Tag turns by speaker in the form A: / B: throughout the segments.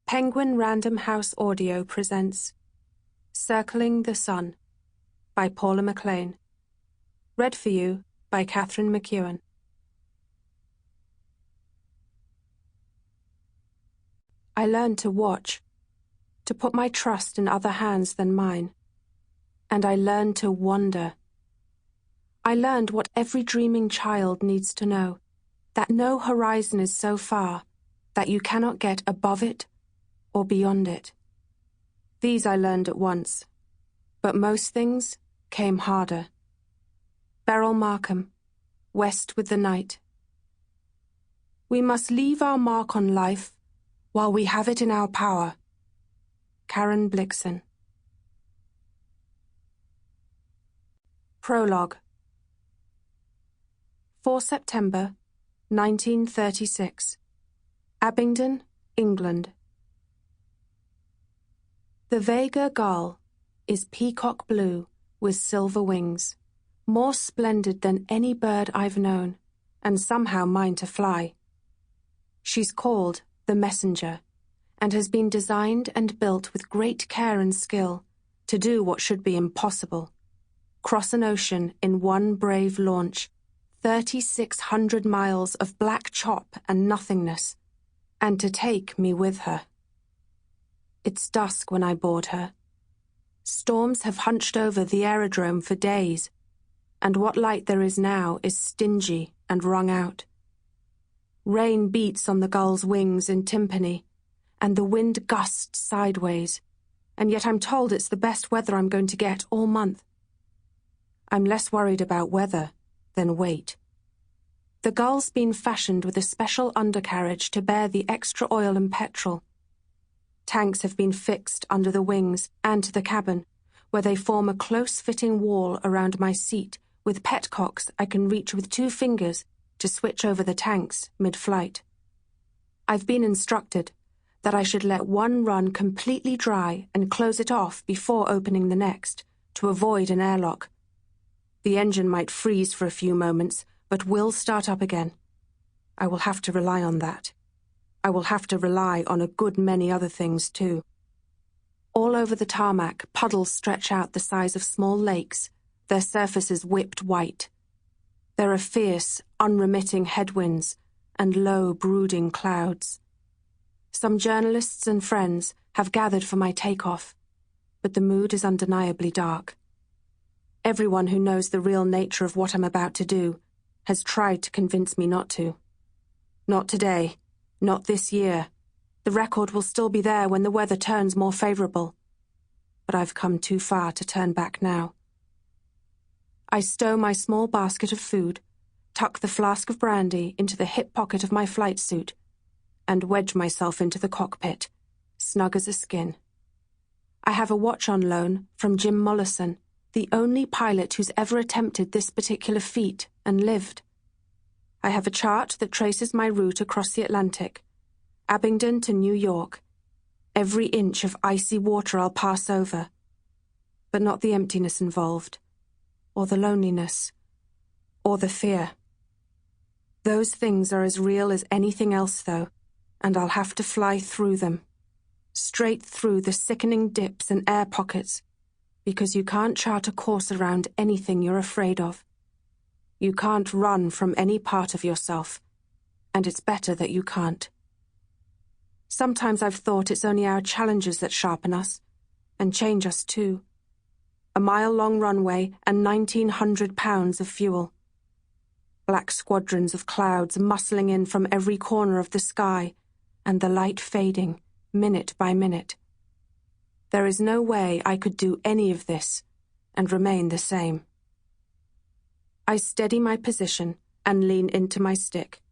A: Penguin Random House Audio presents Circling the Sun by Paula McLain. Read for you by Katharine Mcewan. I learned to watch, to put my trust in other hands than mine. And I learned to wonder. I learned what every dreaming child needs to know, that no horizon is so far that you cannot get above it or beyond it. These I learned at once, but most things came harder. Beryl Markham, West with the Night. We must leave our mark on life while we have it in our power. Karen Blixen. Prologue. 4 September 1936. Abingdon, England. The Vega gull is peacock blue with silver wings, more splendid than any bird I've known, and somehow mine to fly. She's called the Messenger, and has been designed and built with great care and skill to do what should be impossible: cross an ocean in one brave launch, 3,600 miles of black chop and nothingness, and to take me with her. It's dusk when I board her. Storms have hunched over the aerodrome for days, and what light there is now is stingy and wrung out. Rain beats on the gull's wings in timpani, and the wind gusts sideways, and yet I'm told it's the best weather I'm going to get all month. I'm less worried about weather than weight. The gull's been fashioned with a special undercarriage to bear the extra oil and petrol. Tanks have been fixed under the wings and the cabin, where they form a close-fitting wall around my seat with petcocks I can reach with 2 fingers to switch over the tanks mid-flight. I've been instructed that I should let one run completely dry and close it off before opening the next, to avoid an airlock. The engine might freeze for a few moments, but will start up again. I will have to rely on that. I will have to rely on a good many other things, too. All over the tarmac, puddles stretch out the size of small lakes, their surfaces whipped white. There are fierce, unremitting headwinds and low, brooding clouds. Some journalists and friends have gathered for my takeoff, but the mood is undeniably dark. Everyone who knows the real nature of what I'm about to do has tried to convince me not to. Not today. Not this year. The record will still be there when the weather turns more favorable. But I've come too far to turn back now. I stow my small basket of food, tuck the flask of brandy into the hip pocket of my flight suit, and wedge myself into the cockpit, snug as a skin. I have a watch on loan from Jim Mollison, the only pilot who's ever attempted this particular feat and lived. I have a chart that traces my route across the Atlantic, Abingdon to New York, every inch of icy water I'll pass over, but not the emptiness involved, or the loneliness, or the fear. Those things are as real as anything else, though, and I'll have to fly through them, straight through the sickening dips and air pockets, because you can't chart a course around anything you're afraid of. You can't run from any part of yourself, and it's better that you can't. Sometimes I've thought it's only our challenges that sharpen us, and change us too. A mile-long runway and 1,900 pounds of fuel. Black squadrons of clouds muscling in from every corner of the sky, and the light fading, minute by minute. There is no way I could do any of this and remain the same. I steady my position and lean into my stick,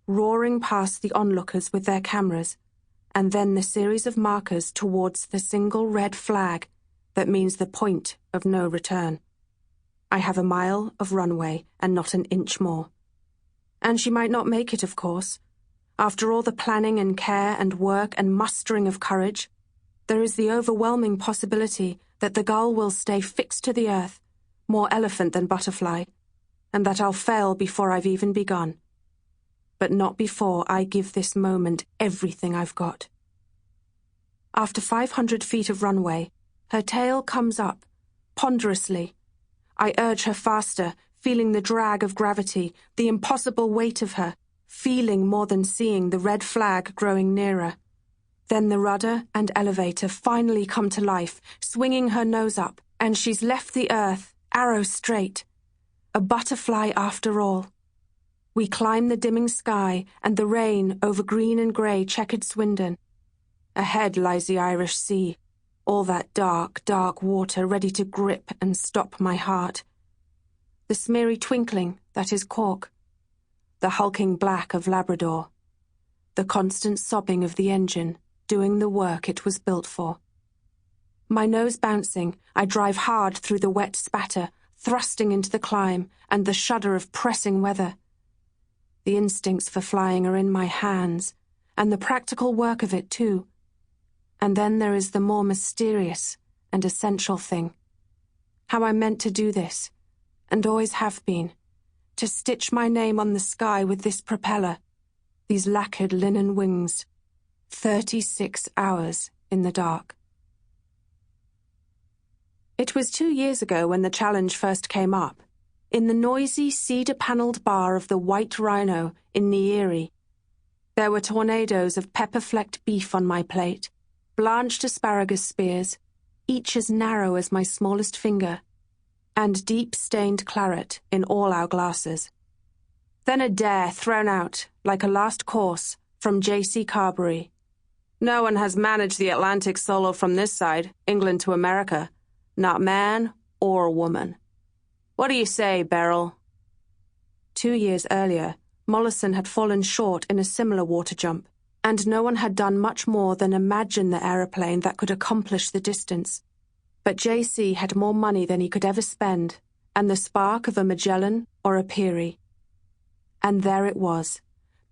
A: roaring past the onlookers with their cameras, and then the series of markers towards the single red flag that means the point of no return. I have a mile of runway and not an inch more. And she might not make it, of course. After all the planning and care and work and mustering of courage, there is the overwhelming possibility that the gull will stay fixed to the earth, more elephant than butterfly, and that I'll fail before I've even begun. But not before I give this moment everything I've got. After 500 feet of runway, her tail comes up, ponderously. I urge her faster, feeling the drag of gravity, the impossible weight of her, feeling more than seeing the red flag growing nearer. Then the rudder and elevator finally come to life, swinging her nose up, and she's left the earth, arrow straight. A butterfly after all. We climb the dimming sky and the rain over green and grey checkered Swindon. Ahead lies the Irish Sea, all that dark, dark water ready to grip and stop my heart. The smeary twinkling that is Cork. The hulking black of Labrador. The constant sobbing of the engine, doing the work it was built for. My nose bouncing, I drive hard through the wet spatter, thrusting into the climb and the shudder of pressing weather. The instincts for flying are in my hands, and the practical work of it too. And then there is the more mysterious and essential thing. How I meant to do this, and always have been, to stitch my name on the sky with this propeller, these lacquered linen wings. 36 hours in the dark. It was 2 years ago when the challenge first came up, in the noisy cedar-panelled bar of the White Rhino in Neary. There were tornadoes of pepper-flecked beef on my plate, blanched asparagus spears, each as narrow as my smallest finger, and deep-stained claret in all our glasses. Then a dare thrown out, like a last course, from J.C. Carberry. No one has managed the Atlantic solo from this side, England to America, not man or woman. What do you say, Beryl? 2 years earlier, Mollison had fallen short in a similar water jump, and no one had done much more than imagine the aeroplane that could accomplish the distance. But J.C. had more money than he could ever spend, and the spark of a Magellan or a Peary. And there it was,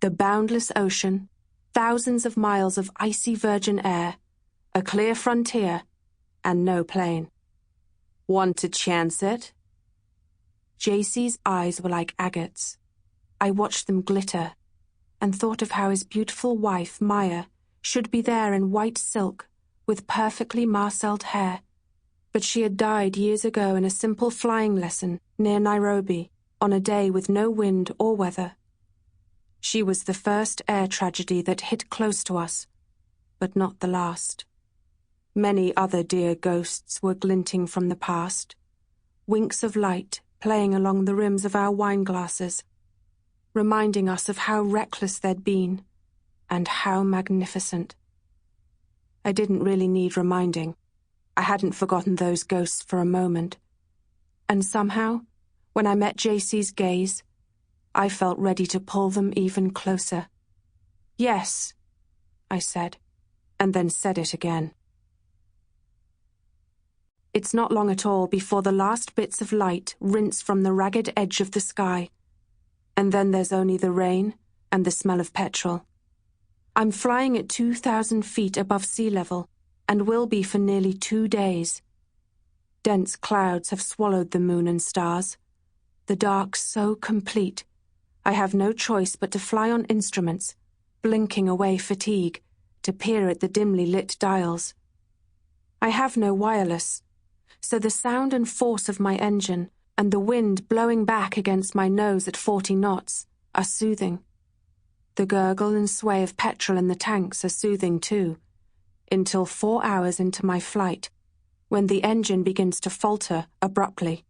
A: the boundless ocean, thousands of miles of icy virgin air, a clear frontier, and no plane. Want to chance it? J.C.'s eyes were like agates. I watched them glitter, and thought of how his beautiful wife, Maya, should be there in white silk, with perfectly marcelled hair. But she had died years ago in a simple flying lesson near Nairobi, on a day with no wind or weather. She was the first air tragedy that hit close to us, but not the last. Many other dear ghosts were glinting from the past, winks of light playing along the rims of our wine glasses, reminding us of how reckless they'd been, and how magnificent. I didn't really need reminding. I hadn't forgotten those ghosts for a moment. And somehow, when I met J.C.'s gaze, I felt ready to pull them even closer. Yes, I said, and then said it again. It's not long at all before the last bits of light rinse from the ragged edge of the sky, and then there's only the rain and the smell of petrol. I'm flying at 2,000 feet above sea level, and will be for nearly 2 days. Dense clouds have swallowed the moon and stars. The dark so complete, I have no choice but to fly on instruments, blinking away fatigue, to peer at the dimly lit dials. I have no wireless, so the sound and force of my engine and the wind blowing back against my nose at 40 knots are soothing. The gurgle and sway of petrol in the tanks are soothing too, until 4 hours into my flight, when the engine begins to falter abruptly.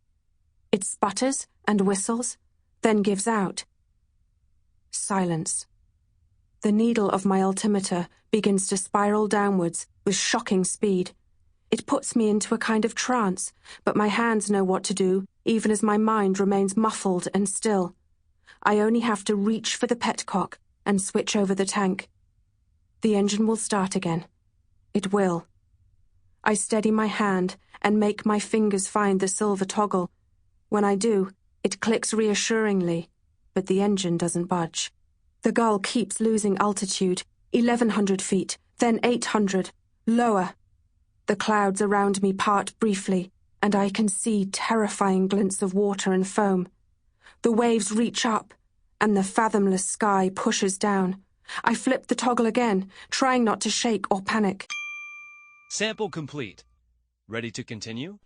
A: It sputters and whistles, then gives out. Silence. The needle of my altimeter begins to spiral downwards with shocking speed. It puts me into a kind of trance, but my hands know what to do, even as my mind remains muffled and still. I only have to reach for the petcock and switch over the tank. The engine will start again. It will. I steady my hand and make my fingers find the silver toggle. When I do, it clicks reassuringly, but the engine doesn't budge. The gull keeps losing altitude, 1,100 feet, then 800, lower. The clouds around me part briefly, and I can see terrifying glints of water and foam. The waves reach up, and the fathomless sky pushes down. I flip the toggle again, trying not to shake or panic.
B: Sample complete. Ready to continue?